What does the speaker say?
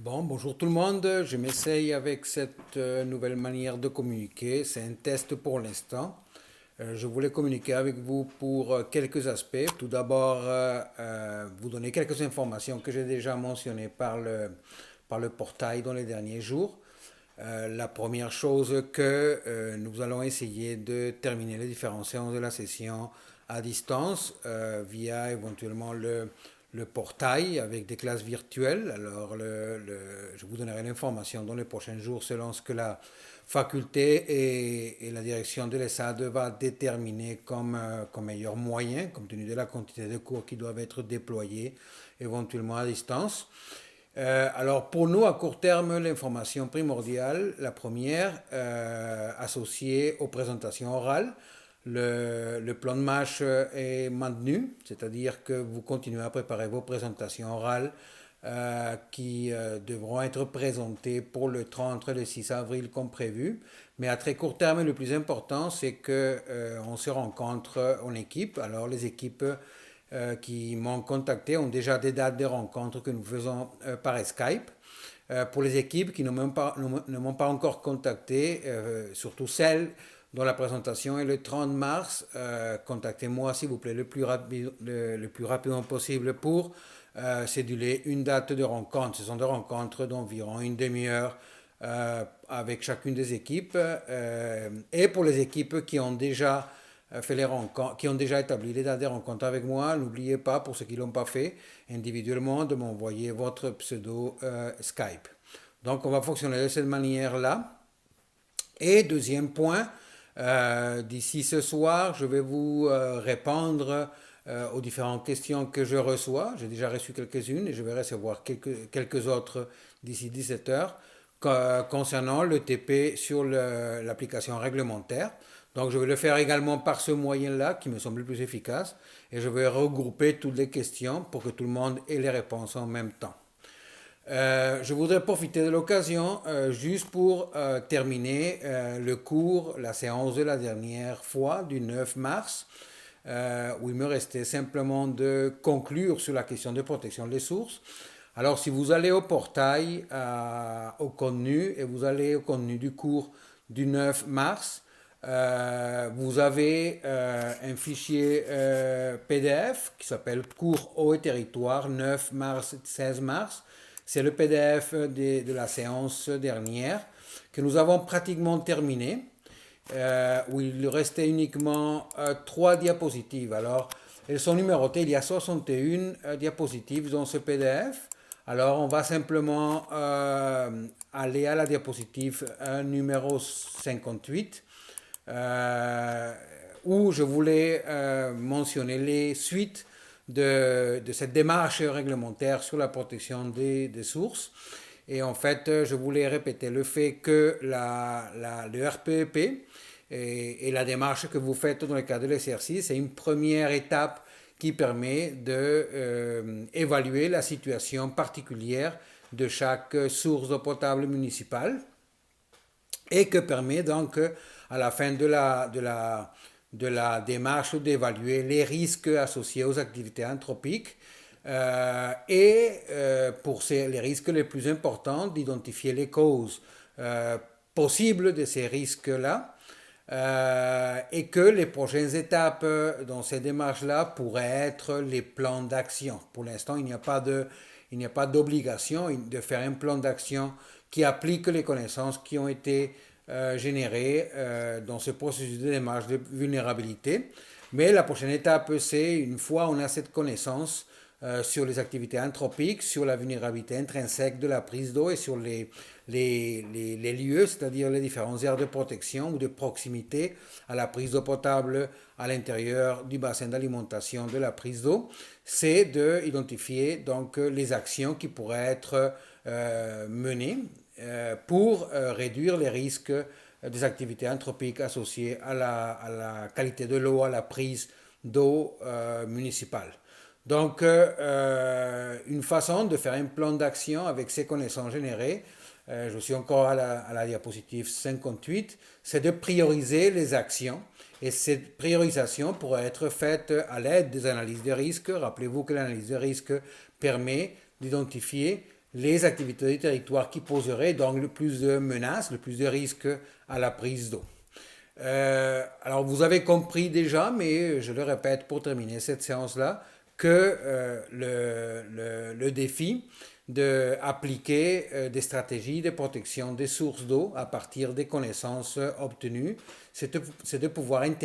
Bonjour tout le monde. Je m'essaye avec cette nouvelle manière de communiquer. C'est un test pour l'instant. Je voulais communiquer avec vous pour quelques aspects. Tout d'abord, vous donner quelques informations que j'ai déjà mentionnées par le portail dans les derniers jours. La première chose que nous allons essayer de terminer les différentes séances de la session à distance via éventuellement le portail avec des classes virtuelles. Alors, je vous donnerai l'information dans les prochains jours selon ce que la faculté et la direction de l'ESSAD va déterminer comme meilleur moyen, compte tenu de la quantité de cours qui doivent être déployés éventuellement à distance. Alors pour nous, à court terme, l'information primordiale, la première, associée aux présentations orales. Le plan de marche est maintenu, c'est-à-dire que vous continuez à préparer vos présentations orales qui devront être présentées pour le 30 entre le 6 avril comme prévu. Mais à très court terme, le plus important, c'est que on se rencontre en équipe. Alors les équipes qui m'ont contacté ont déjà des dates de rencontres que nous faisons par Skype. Pour les équipes qui ne m'ont pas encore contacté, surtout celles dont la présentation est le 30 mars, contactez-moi s'il vous plaît le plus rapidement possible pour céduler une date de rencontre. Ce sont des rencontres d'environ une demi-heure avec chacune des équipes. Et pour les équipes qui ont déjà fait les rencontres, qui ont déjà établi les dates des rencontres avec moi, n'oubliez pas, pour ceux qui ne l'ont pas fait, individuellement, de m'envoyer votre pseudo Skype. Donc, on va fonctionner de cette manière-là. Et deuxième point, d'ici ce soir, je vais vous répondre aux différentes questions que je reçois. J'ai déjà reçu quelques-unes et je vais recevoir quelques autres d'ici 17 heures concernant le TP sur l'application réglementaire. Donc je vais le faire également par ce moyen-là qui me semble le plus efficace et je vais regrouper toutes les questions pour que tout le monde ait les réponses en même temps. Je voudrais profiter de l'occasion juste pour terminer le cours, la séance de la dernière fois du 9 mars, où il me restait simplement de conclure sur la question de protection des sources. Alors si vous allez au portail, au contenu, et vous allez au contenu du cours du 9 mars, vous avez un fichier PDF qui s'appelle cours eau et territoire 9 mars 16 mars. C'est le PDF de la séance dernière que nous avons pratiquement terminé, où il restait uniquement 3 diapositives. Alors, elles sont numérotées, il y a 61 diapositives dans ce PDF. Alors, on va simplement aller à la diapositive numéro 58, où je voulais mentionner les suites de cette démarche réglementaire sur la protection des sources. Et en fait, je voulais répéter le fait que le RPEP et la démarche que vous faites dans le cadre de l'exercice est une première étape qui permet d'évaluer la situation particulière de chaque source d'eau potable municipale et que permet donc à la fin de la démarche d'évaluer les risques associés aux activités anthropiques pour les risques les plus importants, d'identifier les causes possibles de ces risques-là et que les prochaines étapes dans ces démarches-là pourraient être les plans d'action. Pour l'instant, il n'y a pas d'obligation de faire un plan d'action qui applique les connaissances qui ont été générées dans ce processus de démarche de vulnérabilité. Mais la prochaine étape, c'est une fois on a cette connaissance sur les activités anthropiques, sur la vulnérabilité intrinsèque de la prise d'eau et sur les lieux, c'est-à-dire les différentes aires de protection ou de proximité à la prise d'eau potable à l'intérieur du bassin d'alimentation de la prise d'eau, c'est d'identifier donc les actions qui pourraient être menées pour réduire les risques des activités anthropiques associées à la qualité de l'eau, à la prise d'eau municipale. Donc, une façon de faire un plan d'action avec ces connaissances générées, je suis encore à la diapositive 58, c'est de prioriser les actions. Et cette priorisation pourrait être faite à l'aide des analyses de risque. Rappelez-vous que l'analyse de risque permet d'identifier les activités du territoire qui poseraient donc le plus de menaces, le plus de risques à la prise d'eau. Alors vous avez compris déjà, mais je le répète pour terminer cette séance-là, que le défi d'appliquer des stratégies de protection des sources d'eau à partir des connaissances obtenues, c'est de pouvoir intégrer